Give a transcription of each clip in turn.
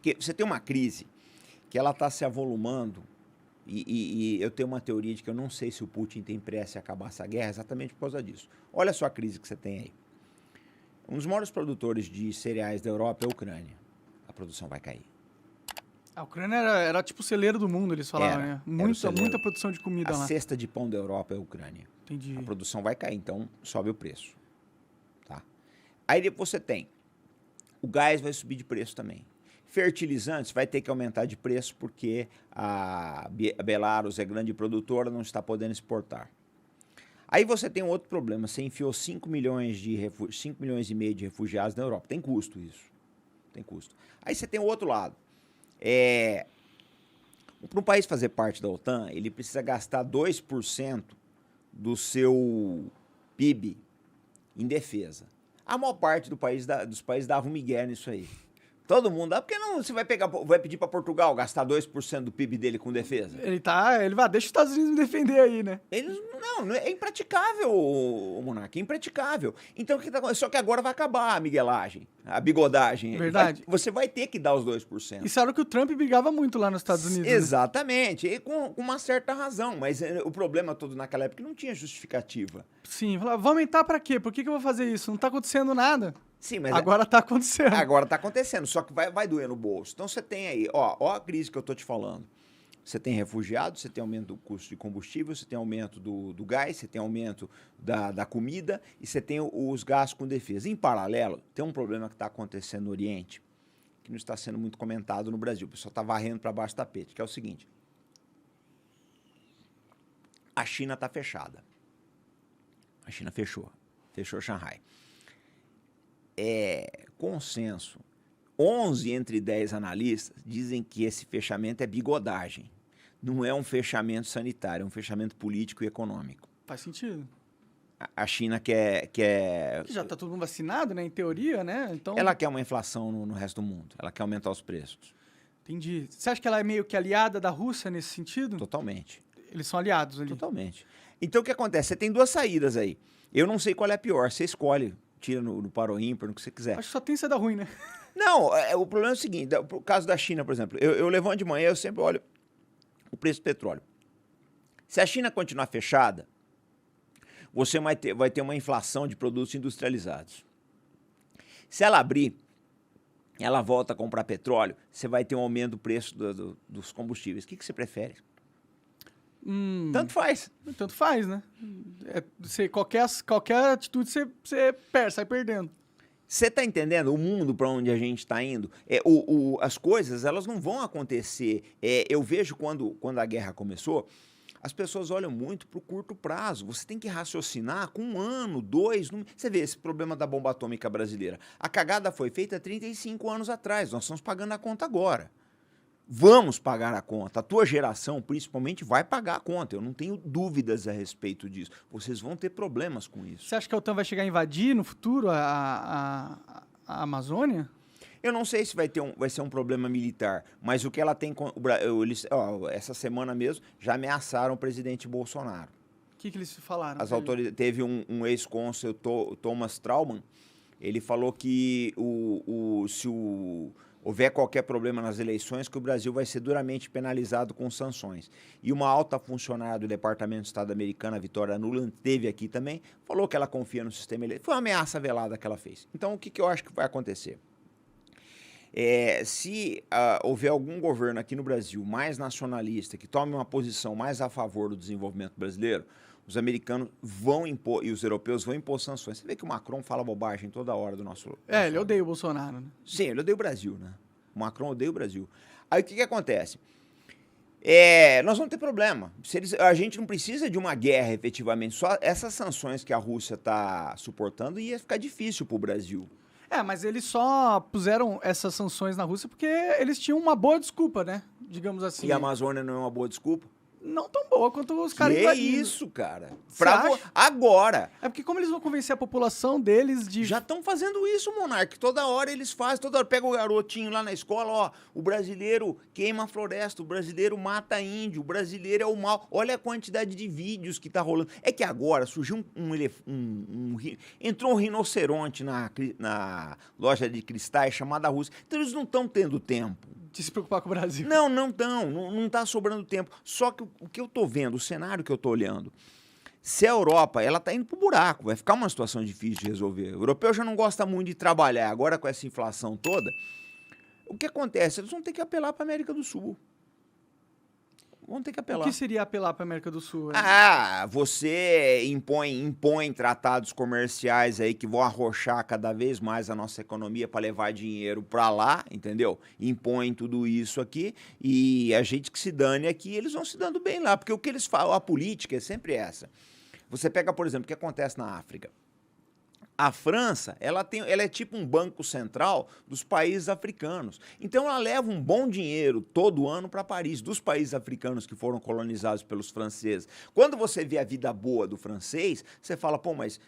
Porque você tem uma crise que ela está se avolumando e eu tenho uma teoria de que eu não sei se o Putin tem pressa em acabar essa guerra exatamente por causa disso. Olha só a crise que você tem aí. Um dos maiores produtores de cereais da Europa é a Ucrânia. A produção vai cair. A Ucrânia era tipo o celeiro do mundo, eles falavam, né? Muita produção de comida lá. lá. A cesta de pão da Europa é a Ucrânia. Entendi. A produção vai cair, então sobe o preço. Tá? Aí depois você tem, o gás vai subir de preço também. Fertilizantes vai ter que aumentar de preço porque a Belarus é grande produtora, não está podendo exportar. Aí você tem um outro problema, você enfiou 5 milhões e meio de refugiados na Europa. Tem custo isso. Tem custo. Aí você tem o outro lado. Para um país fazer parte da OTAN, ele precisa gastar 2% do seu PIB em defesa. A maior parte dos países dava um migué nisso aí. Todo mundo dá, porque não você vai pedir para Portugal gastar 2% do PIB dele com defesa? Ele vai, deixa os Estados Unidos me defender aí, né? Não, é impraticável, Monarca, é impraticável. Então, só que agora vai acabar a miguelagem, a bigodagem. Verdade. Você vai ter que dar os 2%. Isso era o que o Trump brigava muito lá nos Estados Unidos. Exatamente, né? E com uma certa razão, mas o problema todo naquela época não tinha justificativa. Sim, falava, vou aumentar pra quê? Por que eu vou fazer isso? Não tá acontecendo nada. Sim, mas agora tá acontecendo. Agora tá acontecendo, só que vai doer no bolso. Então você tem aí, ó a crise que eu tô te falando. Você tem refugiados, você tem aumento do custo de combustível, você tem aumento do gás, você tem aumento da comida e você tem os gastos com defesa. Em paralelo, tem um problema que está acontecendo no Oriente, que não está sendo muito comentado no Brasil. O pessoal está varrendo para baixo do tapete, que é o seguinte. A China está fechada. A China fechou Xangai. Consenso. 11 entre 10 analistas dizem que esse fechamento é bigodagem. Não é um fechamento sanitário, é um fechamento político e econômico. Faz sentido. A China quer... Já está todo mundo vacinado, né? Em teoria, né? Então... Ela quer uma inflação no resto do mundo. Ela quer aumentar os preços. Entendi. Você acha que ela é meio que aliada da Rússia nesse sentido? Totalmente. Eles são aliados ali. Totalmente. Então, o que acontece? Você tem duas saídas aí. Eu não sei qual é a pior. Você escolhe. Tira no paro ímpar, no que você quiser. Acho que só tem saída ruim, né? Não, o problema é o seguinte. O caso da China, por exemplo. Eu levanto de manhã, eu sempre olho o preço do petróleo. Se a China continuar fechada, você vai ter uma inflação de produtos industrializados. Se ela abrir, ela volta a comprar petróleo, você vai ter um aumento do preço dos combustíveis. O que você prefere? Tanto faz. Tanto faz, né? Qualquer atitude você sai perdendo. Você está entendendo o mundo para onde a gente está indo? As coisas elas não vão acontecer. Eu vejo quando a guerra começou, as pessoas olham muito para o curto prazo. Você tem que raciocinar com 1 ano, 2. Você vê esse problema da bomba atômica brasileira. A cagada foi feita 35 anos atrás. Nós estamos pagando a conta agora. Vamos pagar a conta. A tua geração, principalmente, vai pagar a conta. Eu não tenho dúvidas a respeito disso. Vocês vão ter problemas com isso. Você acha que a OTAN vai chegar a invadir no futuro a Amazônia? Eu não sei se vai ser um problema militar, mas o que ela tem... essa semana mesmo, já ameaçaram o presidente Bolsonaro. O que eles falaram? As autoridades, teve um ex-cônsul, Thomas Trauman, ele falou que se houver qualquer problema nas eleições, que o Brasil vai ser duramente penalizado com sanções. E uma alta funcionária do Departamento de Estado americano, a Vitória Nuland, esteve aqui também, falou que ela confia no sistema eleitoral. Foi uma ameaça velada que ela fez. Então, o que eu acho que vai acontecer? Se houver algum governo aqui no Brasil mais nacionalista, que tome uma posição mais a favor do desenvolvimento brasileiro, os americanos vão impor, e os europeus vão impor sanções. Você vê que o Macron fala bobagem toda hora do nosso... ele odeia o Bolsonaro, né? Sim, ele odeia o Brasil, né? O Macron odeia o Brasil. Aí o que acontece? Nós vamos ter problema. A gente não precisa de uma guerra, efetivamente. Só essas sanções que a Rússia está suportando ia ficar difícil para o Brasil. Mas eles só puseram essas sanções na Rússia porque eles tinham uma boa desculpa, né? Digamos assim. E a Amazônia não é uma boa desculpa? Não tão boa quanto os caras invadindo. Que isso, cara? Acha? Agora. É porque como eles vão convencer a população deles de... Já estão fazendo isso, Monark. Toda hora eles fazem. Toda hora pega o garotinho lá na escola, ó. O brasileiro queima a floresta, o brasileiro mata índio, o brasileiro é o mal. Olha a quantidade de vídeos que tá rolando. É que agora surgiu entrou um rinoceronte na loja de cristais chamada Rússia. Então eles não estão tendo tempo de se preocupar com o Brasil. Não tá sobrando tempo. Só que o que eu tô vendo, o cenário que eu tô olhando, se a Europa, ela tá indo pro buraco, vai ficar uma situação difícil de resolver. O europeu já não gosta muito de trabalhar, agora com essa inflação toda, o que acontece? Eles vão ter que apelar para a América do Sul. Vão ter que apelar. O que seria apelar para a América do Sul? Você impõe tratados comerciais aí que vão arrochar cada vez mais a nossa economia para levar dinheiro para lá, entendeu? Impõe tudo isso aqui e a gente que se dane aqui, eles vão se dando bem lá, porque o que eles falam, a política é sempre essa. Você pega, por exemplo, o que acontece na África. A França, ela é tipo um banco central dos países africanos. Então, ela leva um bom dinheiro todo ano para Paris, dos países africanos que foram colonizados pelos franceses. Quando você vê a vida boa do francês, você fala, pô, mas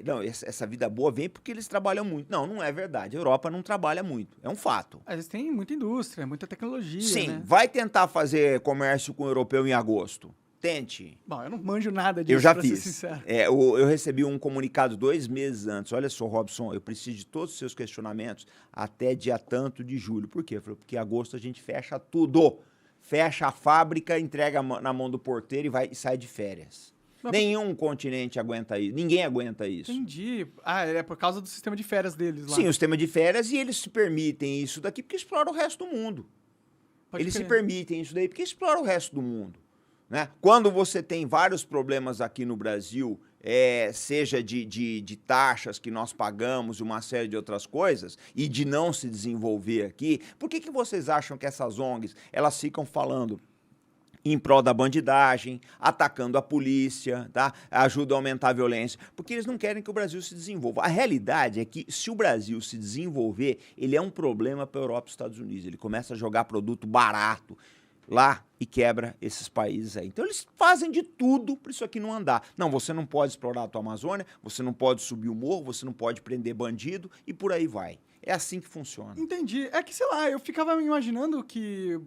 não, essa vida boa vem porque eles trabalham muito. Não, não é verdade. A Europa não trabalha muito. É um fato. Eles têm muita indústria, muita tecnologia. Sim, né? Vai tentar fazer comércio com o europeu em agosto. Tente. Bom, eu não manjo nada disso, eu já pra fiz. ser sincero. Eu recebi um comunicado 2 meses antes. Olha só, Robson, eu preciso de todos os seus questionamentos até dia tanto de julho. Por quê? Eu falei, porque em agosto a gente fecha tudo. Fecha a fábrica, entrega na mão do porteiro e sai de férias. Mas nenhum continente aguenta isso. Ninguém aguenta isso. Entendi. É por causa do sistema de férias deles lá. Sim, o sistema de férias, e eles se permitem isso daqui porque exploram o resto do mundo. Eles se permitem isso daí porque exploram o resto do mundo. Né? Quando você tem vários problemas aqui no Brasil, seja de taxas que nós pagamos e uma série de outras coisas, e de não se desenvolver aqui, por que vocês acham que essas ONGs elas ficam falando em prol da bandidagem, atacando a polícia, tá? Ajudam a aumentar a violência? Porque eles não querem que o Brasil se desenvolva. A realidade é que, se o Brasil se desenvolver, ele é um problema para a Europa e os Estados Unidos. Ele começa a jogar produto barato lá e quebra esses países aí. Então, eles fazem de tudo para isso aqui não andar. Não, você não pode explorar a tua Amazônia, você não pode subir o morro, você não pode prender bandido e por aí vai. É assim que funciona. Entendi. É que, sei lá, eu ficava me imaginando que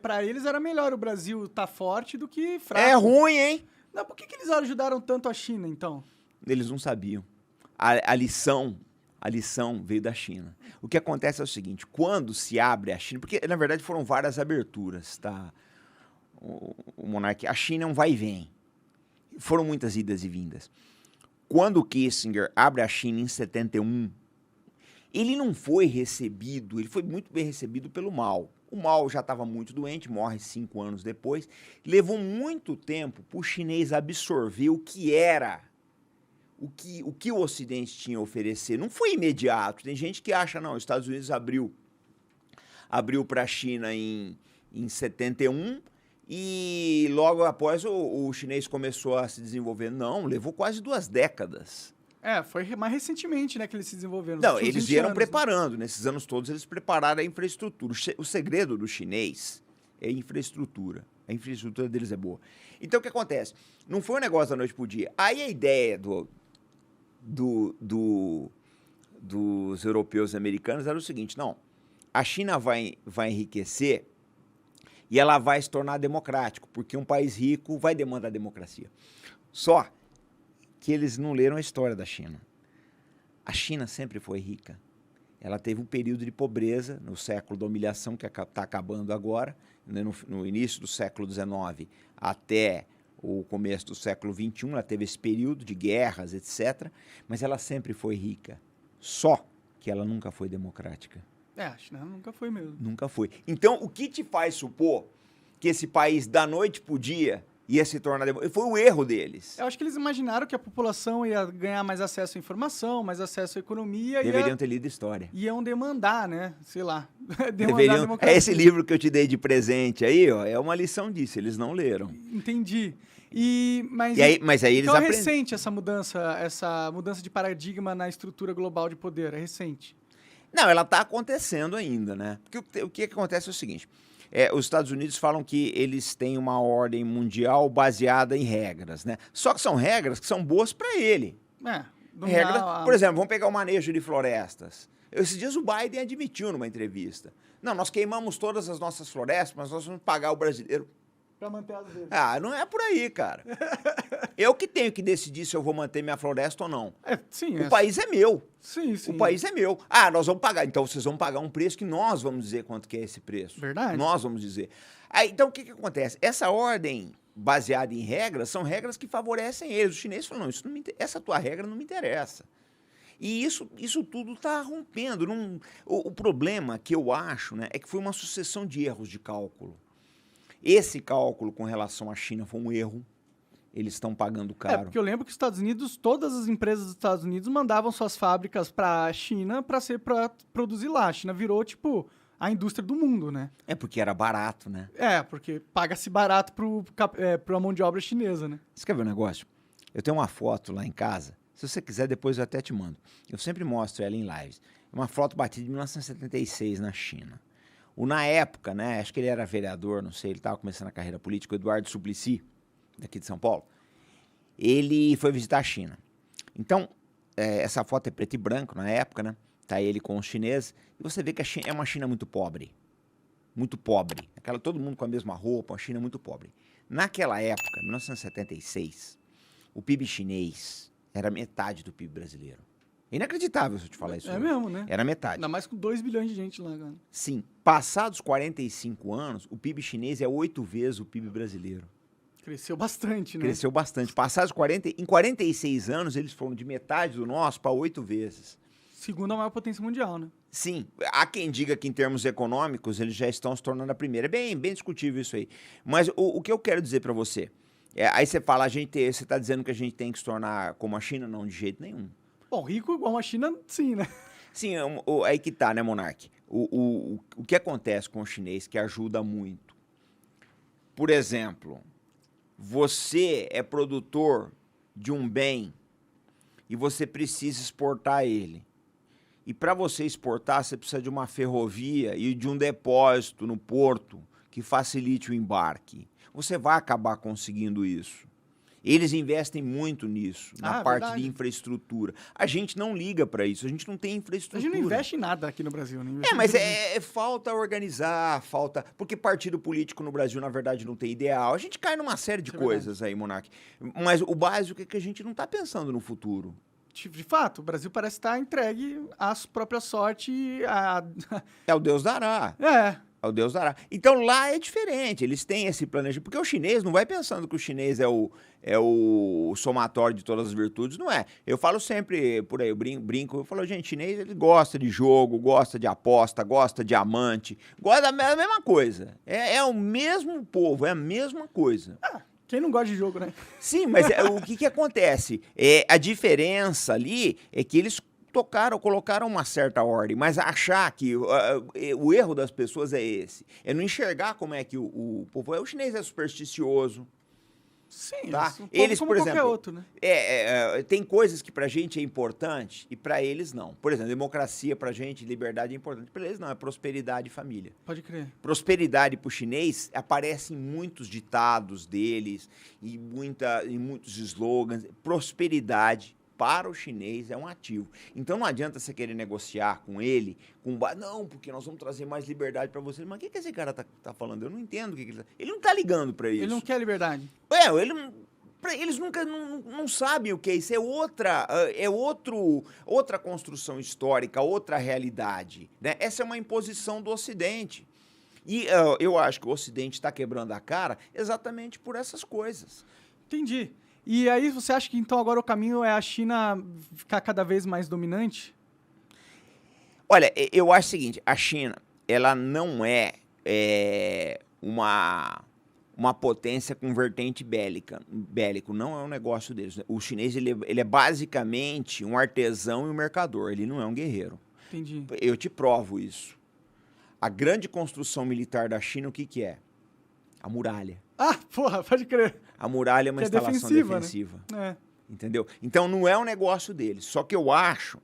para eles era melhor o Brasil estar forte do que fraco. É ruim, hein? Não, por que eles ajudaram tanto a China, então? Eles não sabiam. A lição veio da China. O que acontece é o seguinte, quando se abre a China, porque na verdade foram várias aberturas, tá? O monarca, a China é um vai e vem. Foram muitas idas e vindas. Quando o Kissinger abre a China em 71, ele não foi recebido, ele foi muito bem recebido pelo Mao. O Mao já estava muito doente, morre 5 anos depois. Levou muito tempo para o chinês absorver o que era o que o Ocidente tinha a oferecer. Não foi imediato. Tem gente que acha, não, os Estados Unidos abriu para a China em 71 e logo após o chinês começou a se desenvolver. Não, levou quase 2 décadas. Foi mais recentemente, né, que eles se desenvolveram. Não, eles vieram preparando. Né? Nesses anos todos, eles prepararam a infraestrutura. O segredo do chinês é a infraestrutura. A infraestrutura deles é boa. Então, o que acontece? Não foi um negócio da noite pro dia. Aí a ideia dos europeus e americanos era o seguinte, não, a China vai enriquecer e ela vai se tornar democrático, porque um país rico vai demandar democracia. Só que eles não leram a história da China. A China sempre foi rica. Ela teve um período de pobreza no século da humilhação, que está acabando agora, né, no início do século XIX até o começo do século XXI, ela teve esse período de guerras, etc., mas ela sempre foi rica. Só que ela nunca foi democrática. A China nunca foi mesmo. Nunca foi. Então, o que te faz supor que esse país, da noite pro dia, ia se tornar democrático? Foi o erro deles. Eu acho que eles imaginaram que a população ia ganhar mais acesso à informação, mais acesso à economia. Deveriam ter lido história. Iam demandar, né? Sei lá. Esse livro que eu te dei de presente aí, ó, é uma lição disso. Eles não leram. Entendi. Mas aí eles então é recente essa mudança de paradigma na estrutura global de poder, é recente. Não, ela está acontecendo ainda, né? Porque o que acontece é o seguinte, os Estados Unidos falam que eles têm uma ordem mundial baseada em regras, né? Só que são regras que são boas para ele. Por exemplo, vamos pegar o manejo de florestas. Esses dias o Biden admitiu numa entrevista, não, nós queimamos todas as nossas florestas, mas nós vamos pagar o brasileiro Pra manter as vezes. Ah, não é por aí, cara. Eu que tenho que decidir se eu vou manter minha floresta ou não. Sim. O país é meu. Sim. O país é meu. Ah, nós vamos pagar. Então vocês vão pagar um preço que nós vamos dizer quanto que é esse preço. Verdade. Nós vamos dizer. Aí, então o que acontece? Essa ordem baseada em regras são regras que favorecem eles. Os chineses falam, não, essa tua regra não me interessa. E isso tudo está rompendo. O problema que eu acho, né, é que foi uma sucessão de erros de cálculo. Esse cálculo com relação à China foi um erro. Eles estão pagando caro. Porque eu lembro que os Estados Unidos, todas as empresas dos Estados Unidos mandavam suas fábricas para a China para produzir lá. A China virou, tipo, a indústria do mundo, né? É porque era barato, né? Porque paga-se barato pra mão de obra chinesa, né? Você quer ver um negócio? Eu tenho uma foto lá em casa. Se você quiser, depois eu até te mando. Eu sempre mostro ela em lives. É uma foto batida de 1976 na China. Na época, né, acho que ele era vereador, não sei, ele estava começando a carreira política, o Eduardo Suplicy, daqui de São Paulo, ele foi visitar a China. Então, essa foto é preto e branco na época, né? Tá ele com os chineses, e você vê que a China é uma China muito pobre. Muito pobre. Todo mundo com a mesma roupa, uma China muito pobre. Naquela época, 1976, o PIB chinês era metade do PIB brasileiro. É inacreditável se eu te falar isso. É mesmo, né? Era metade. Ainda mais com 2 bilhões de gente lá, cara. Sim. Passados 45 anos, o PIB chinês é 8 vezes o PIB brasileiro. Cresceu bastante, né? Cresceu bastante. Passados 46 anos, eles foram de metade do nosso para 8 vezes. Segunda maior potência mundial, né? Sim. Há quem diga que em termos econômicos eles já estão se tornando a primeira. É bem discutível isso aí. Mas o que eu quero dizer para você, aí você fala, você está dizendo que a gente tem que se tornar como a China? Não, de jeito nenhum. Bom, rico igual a China, sim, né? Sim, aí que tá, né, Monark? O que acontece com o chinês que ajuda muito? Por exemplo, você é produtor de um bem e você precisa exportar ele. E para você exportar, você precisa de uma ferrovia e de um depósito no porto que facilite o embarque. Você vai acabar conseguindo isso. Eles investem muito nisso, na parte de infraestrutura. A gente não liga para isso, a gente não tem infraestrutura. A gente não investe em nada aqui no Brasil. Né? Mas falta organizar, porque partido político no Brasil, na verdade, não tem ideal. A gente cai numa série de coisas aí, Monark. Mas o básico é que a gente não está pensando no futuro. De fato, o Brasil parece estar entregue à própria sorte. É o Deus dará. É o Deus dará. Então lá é diferente, eles têm esse planejamento. Porque o chinês não vai pensando que o chinês é o somatório de todas as virtudes, não é. Eu falo sempre, por aí, eu brinco, eu falo, gente, chinês ele gosta de jogo, gosta de aposta, gosta de amante, gosta da mesma coisa. É o mesmo povo, é a mesma coisa. Quem não gosta de jogo, né? Sim, mas o que acontece? A diferença ali é que eles colocaram uma certa ordem, mas achar que o erro das pessoas é esse. É não enxergar como é que o povo é. O chinês é supersticioso. Sim, tá? Eles, como por exemplo, qualquer outro, né? Tem coisas que pra gente é importante e pra eles não. Por exemplo, democracia pra gente, liberdade é importante. Pra eles não, é prosperidade e família. Pode crer. Prosperidade pro chinês aparece em muitos ditados deles e muitos slogans. Prosperidade para o chinês é um ativo. Então não adianta você querer negociar com ele, não, porque nós vamos trazer mais liberdade para você. Mas o que esse cara tá falando? Eu não entendo o que ele tá... Ele não tá ligando para isso. Ele não quer liberdade. Eles nunca não sabem o que é isso. Outra construção histórica, outra realidade. Né? Essa é uma imposição do Ocidente. E eu acho que o Ocidente está quebrando a cara exatamente por essas coisas. Entendi. E aí você acha que então agora o caminho é a China ficar cada vez mais dominante? Olha, eu acho o seguinte, a China, ela não é uma potência com vertente bélico, não é um negócio deles. O chinês, ele é basicamente um artesão e um mercador, ele não é um guerreiro. Entendi. Eu te provo isso. A grande construção militar da China, o que é? A muralha. Porra, pode crer. A muralha é uma instalação defensiva. Né? Entendeu? Então não é um negócio deles. Só que eu acho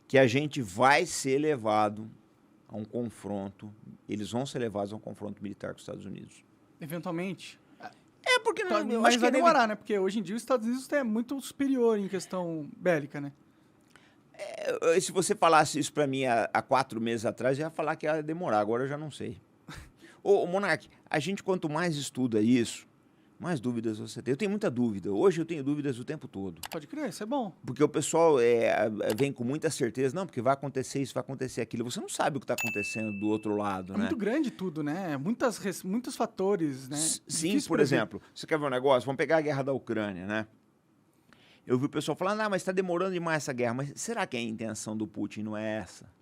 que a gente vai ser levado a um confronto. Eles vão ser levados a um confronto militar com os Estados Unidos. Eventualmente. Porque não. Mas vai demorar, né? Porque hoje em dia os Estados Unidos é muito superior em questão bélica, né? Se você falasse isso pra mim há 4 meses atrás, eu ia falar que ia demorar. Agora eu já não sei. Ô, Monark, a gente quanto mais estuda isso, mais dúvidas você tem. Eu tenho muita dúvida. Hoje eu tenho dúvidas o tempo todo. Pode crer, isso é bom. Porque o pessoal vem com muita certeza, não, porque vai acontecer isso, vai acontecer aquilo. Você não sabe o que está acontecendo do outro lado, É né? muito grande tudo, né? Muitos fatores, né? Sim, Difícil por prever. exemplo, você quer ver um negócio? Vamos pegar a guerra da Ucrânia, né? Eu vi o pessoal falando, mas está demorando demais essa guerra. Mas será que a intenção do Putin não é essa?